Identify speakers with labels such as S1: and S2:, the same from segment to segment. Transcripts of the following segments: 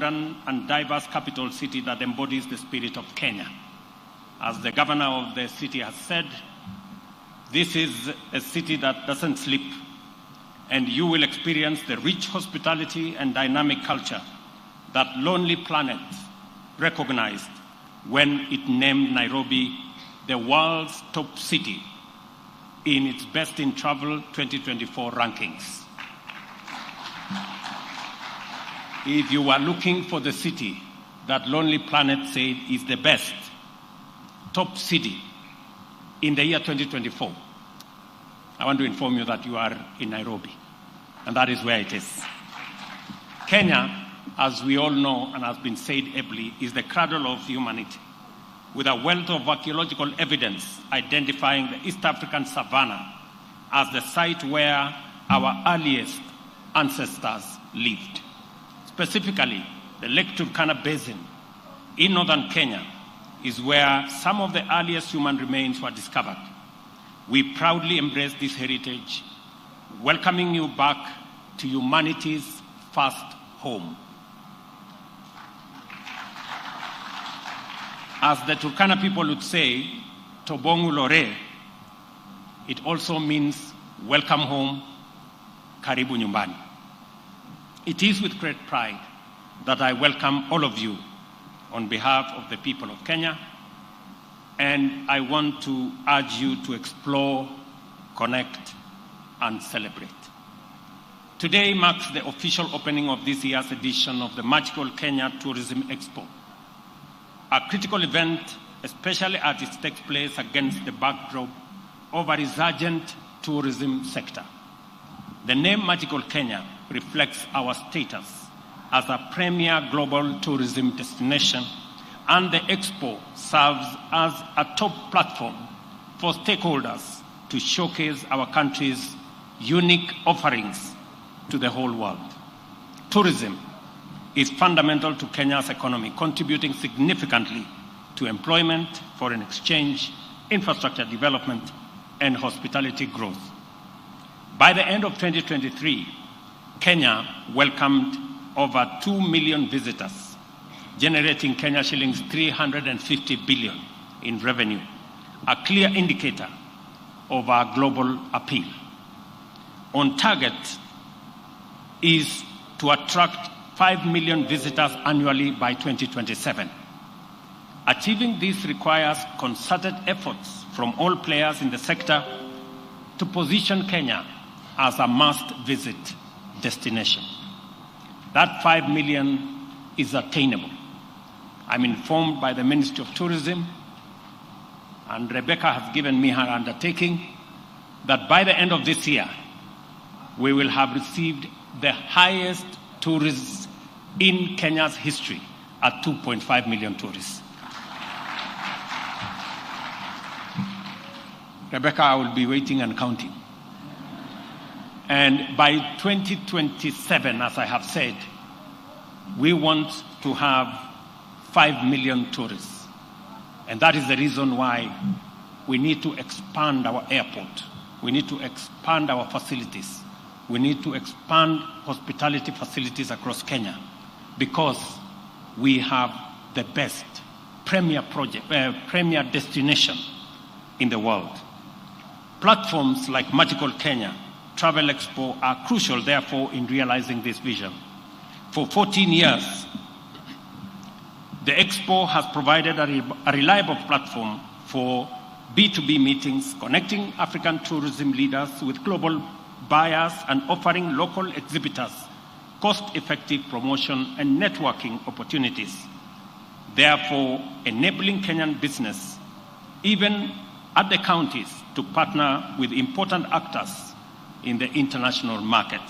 S1: modern and diverse capital city that embodies the spirit of Kenya. As the governor of the city has said, this is a city that doesn't sleep, and you will experience the rich hospitality and dynamic culture that Lonely Planet recognized when it named Nairobi the world's top city in its Best in Travel 2024 rankings. If you are looking for the city that Lonely Planet said is the best top city in the year 2024, I want to inform you that you are in Nairobi, and that is where it is. Kenya, as we all know and has been said ably, is the cradle of humanity, with a wealth of archaeological evidence identifying the East African savanna as the site where our earliest ancestors lived. Specifically, the Lake Turkana Basin in northern Kenya is where some of the earliest human remains were discovered. We proudly embrace this heritage, welcoming you back to humanity's first home. As the Turkana people would say, Tobongu Lore, it also means welcome home, karibu nyumbani. It is with great pride that I welcome all of you on behalf of the people of Kenya, and I want to urge you to explore, connect, and celebrate. Today marks the official opening of this year's edition of the Magical Kenya Tourism Expo, a critical event, especially as it takes place against the backdrop of a resurgent tourism sector. The name Magical Kenya reflects our status as a premier global tourism destination, and the Expo serves as a top platform for stakeholders to showcase our country's unique offerings to the whole world. Tourism is fundamental to Kenya's economy, contributing significantly to employment, foreign exchange, infrastructure development, and hospitality growth. By the end of 2023, Kenya welcomed over 2 million visitors, generating Kenya shillings 350 billion in revenue, a clear indicator of our global appeal. On target is to attract 5 million visitors annually by 2027. Achieving this requires concerted efforts from all players in the sector to position Kenya as a must-visit destination. That 5 million is attainable. I'm informed by the Ministry of Tourism, and Rebecca has given me her undertaking, that by the end of this year, we will have received the highest tourists in Kenya's history at 2.5 million tourists. Rebecca, I will be waiting and counting. And by 2027, as I have said, we want to have 5 million tourists. And that is the reason why we need to expand our airport. We need to expand our facilities. We need to expand hospitality facilities across Kenya, because we have the best premier destination in the world. Platforms like Magical Kenya Travel Expo are crucial, therefore, in realizing this vision. For 14 years, the Expo has provided a reliable platform for B2B meetings, connecting African tourism leaders with global buyers and offering local exhibitors cost-effective promotion and networking opportunities, therefore enabling Kenyan business, even at the counties, to partner with important actors in the international market.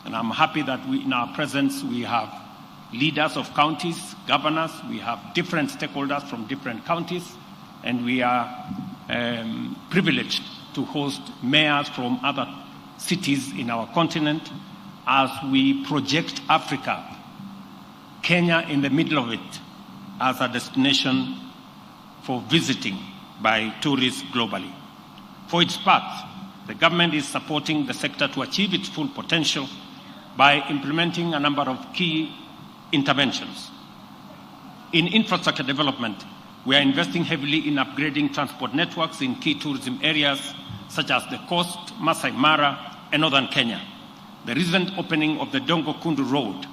S1: And I'm happy that in our presence we have leaders of counties, governors, we have different stakeholders from different counties, and we are privileged to host mayors from other cities in our continent as we project Africa, Kenya in the middle of it, as a destination for visiting by tourists globally. For its part, the government is supporting the sector to achieve its full potential by implementing a number of key interventions. In infrastructure development, we are investing heavily in upgrading transport networks in key tourism areas such as the coast, Masai Mara, and northern Kenya. The recent opening of the Dongo Kundu Road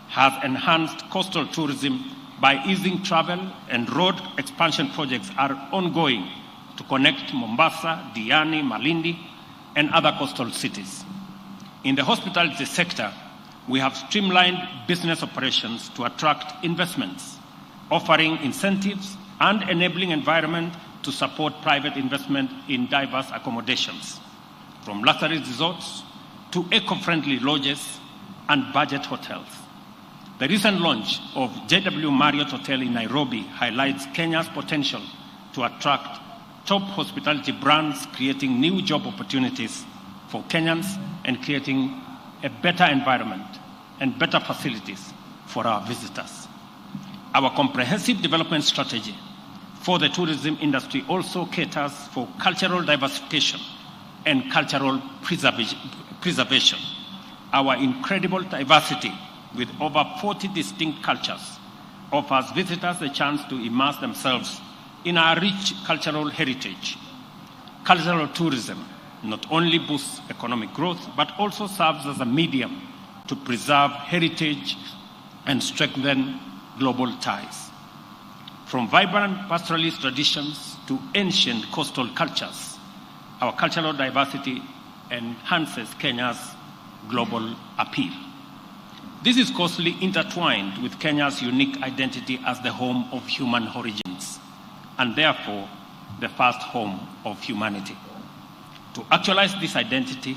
S1: has enhanced coastal tourism by easing travel, and road expansion projects are ongoing to connect Mombasa, Diani, Malindi, and other coastal cities. In the hospitality sector, we have streamlined business operations to attract investments, offering incentives and enabling environment to support private investment in diverse accommodations, from luxury resorts to eco-friendly lodges and budget hotels. The recent launch of JW Marriott Hotel in Nairobi highlights Kenya's potential to attract top hospitality brands, creating new job opportunities for Kenyans and creating a better environment and better facilities for our visitors. Our comprehensive development strategy for the tourism industry also caters for cultural diversification and cultural preservation. Our incredible diversity, with over 40 distinct cultures, offers visitors a chance to immerse themselves in our rich cultural heritage. Cultural tourism not only boosts economic growth, but also serves as a medium to preserve heritage and strengthen global ties. From vibrant pastoralist traditions to ancient coastal cultures, our cultural diversity enhances Kenya's global appeal. This is closely intertwined with Kenya's unique identity as the home of human origins, and therefore the first home of humanity. To actualize this identity,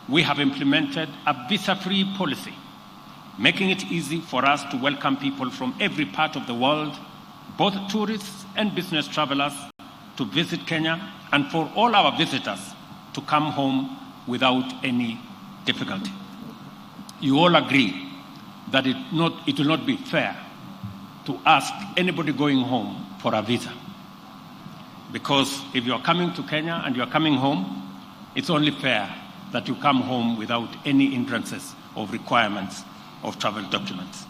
S1: we have implemented a visa-free policy, making it easy for us to welcome people from every part of the world, both tourists and business travelers, to visit Kenya, and for all our visitors to come home without any difficulty. You all agree that it will not be fair to ask anybody going home for a visa. Because if you are coming to Kenya and you are coming home, it's only fair that you come home without any hindrances or requirements of travel documents.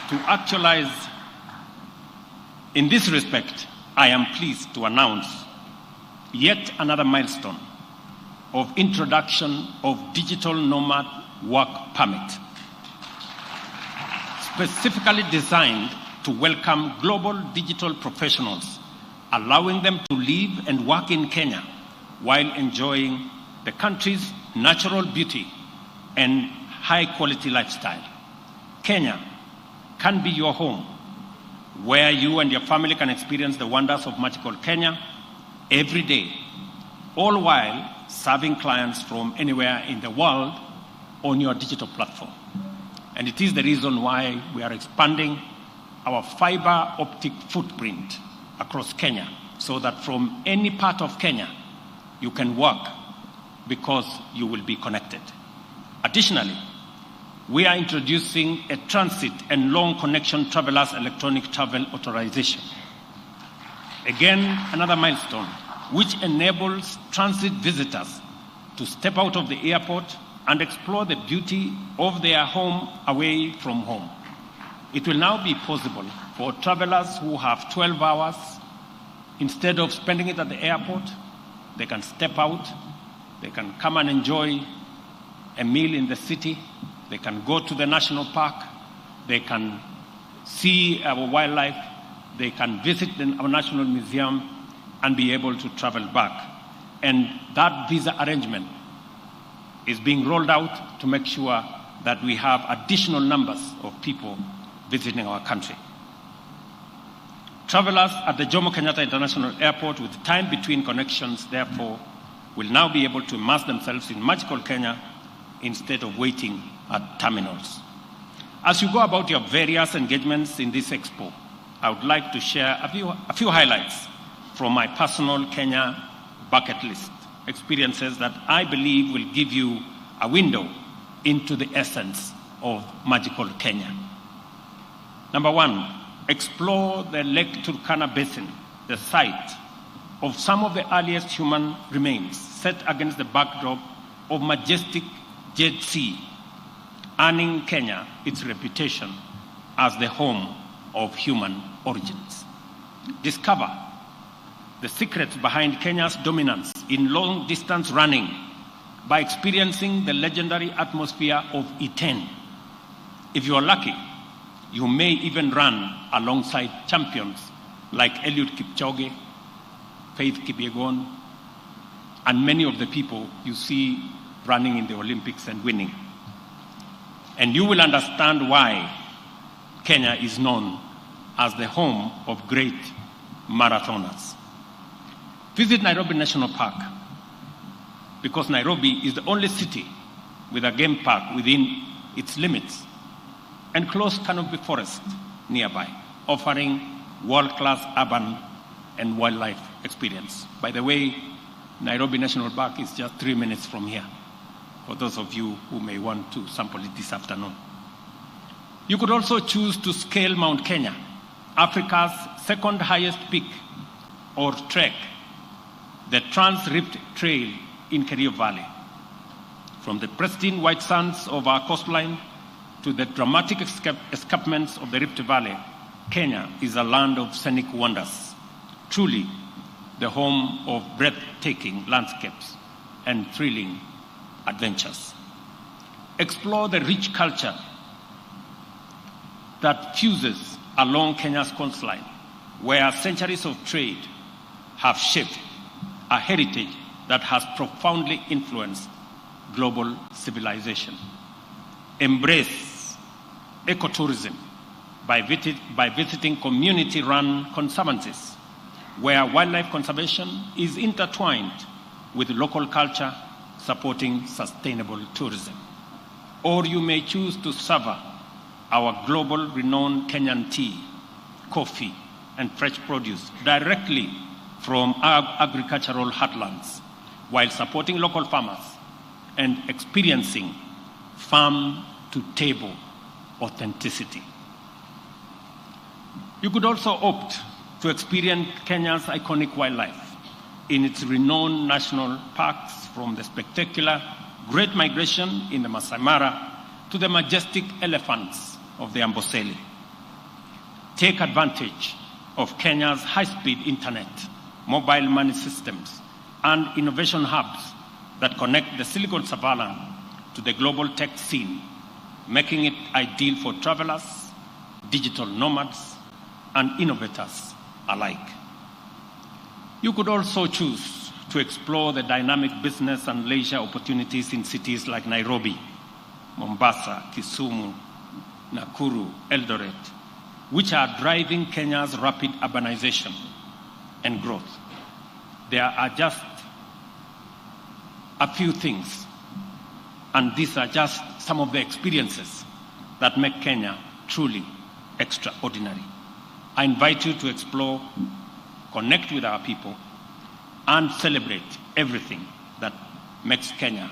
S1: To actualize, in this respect, I am pleased to announce yet another milestone of introduction of digital nomad work permit, specifically designed to welcome global digital professionals, allowing them to live and work in Kenya while enjoying the country's natural beauty and high-quality lifestyle. Kenya can be your home, where you and your family can experience the wonders of magical Kenya every day, all while serving clients from anywhere in the world on your digital platform. And it is the reason why we are expanding our fiber optic footprint across Kenya, so that from any part of Kenya, you can work because you will be connected. Additionally, we are introducing a transit and long connection travelers electronic travel authorization. Again, another milestone, which enables transit visitors to step out of the airport and explore the beauty of their home away from home. It will now be possible for travelers who have 12 hours, instead of spending it at the airport, they can step out, they can come and enjoy a meal in the city, they can go to the national park, they can see our wildlife, they can visit our national museum and be able to travel back. And that visa arrangement is being rolled out to make sure that we have additional numbers of people visiting our country. Travelers at the Jomo Kenyatta International Airport with time between connections, therefore, will now be able to immerse themselves in magical Kenya instead of waiting at terminals. As you go about your various engagements in this expo, I would like to share a few highlights from my personal Kenya bucket list, experiences that I believe will give you a window into the essence of magical Kenya. Number one, explore the Lake Turkana Basin, the site of some of the earliest human remains set against the backdrop of majestic Dead Sea. earning Kenya its reputation as the home of human origins. Discover the secrets behind Kenya's dominance in long-distance running by experiencing the legendary atmosphere of E10. If you are lucky, you may even run alongside champions like Eliud Kipchoge, Faith Kipyegon, and many of the people you see running in the Olympics and winning. And you will understand why Kenya is known as the home of great marathoners. Visit Nairobi National Park, because Nairobi is the only city with a game park within its limits and close canopy forest nearby, offering world-class urban and wildlife experience. By the way, Nairobi National Park is just 3 minutes from here, for those of you who may want to sample it this afternoon. You could also choose to scale Mount Kenya, Africa's second highest peak or trek, the Trans-Rift Trail in Kerio Valley. From the pristine white sands of our coastline to the dramatic escarpments of the Rift Valley, Kenya is a land of scenic wonders, truly the home of breathtaking landscapes and thrilling adventures. Explore the rich culture that fuses along Kenya's coastline, where centuries of trade have shaped a heritage that has profoundly influenced global civilization. Embrace ecotourism by visiting community-run conservancies, where wildlife conservation is intertwined with local culture, supporting sustainable tourism. Or you may choose to savor our global renowned Kenyan tea, coffee, and fresh produce directly from our agricultural heartlands, while supporting local farmers and experiencing farm-to-table authenticity. You could also opt to experience Kenya's iconic wildlife in its renowned national parks, from the spectacular Great Migration in the Masai Mara to the majestic elephants of the Amboseli. Take advantage of Kenya's high-speed internet, mobile money systems, and innovation hubs that connect the Silicon Savannah to the global tech scene, making it ideal for travelers, digital nomads, and innovators alike. You could also choose to explore the dynamic business and leisure opportunities in cities like Nairobi, Mombasa, Kisumu, Nakuru, Eldoret, which are driving Kenya's rapid urbanization and growth. There are just a few things, and these are just some of the experiences that make Kenya truly extraordinary. I invite you to explore, connect with our people, and celebrate everything that makes Kenya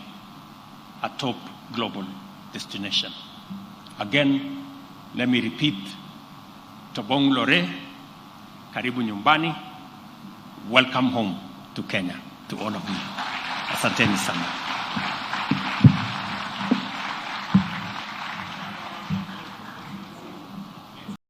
S1: a top global destination. Again, let me repeat, Tobong Lore, Karibu Nyumbani, welcome home to Kenya, to all of you. Asanteni sana.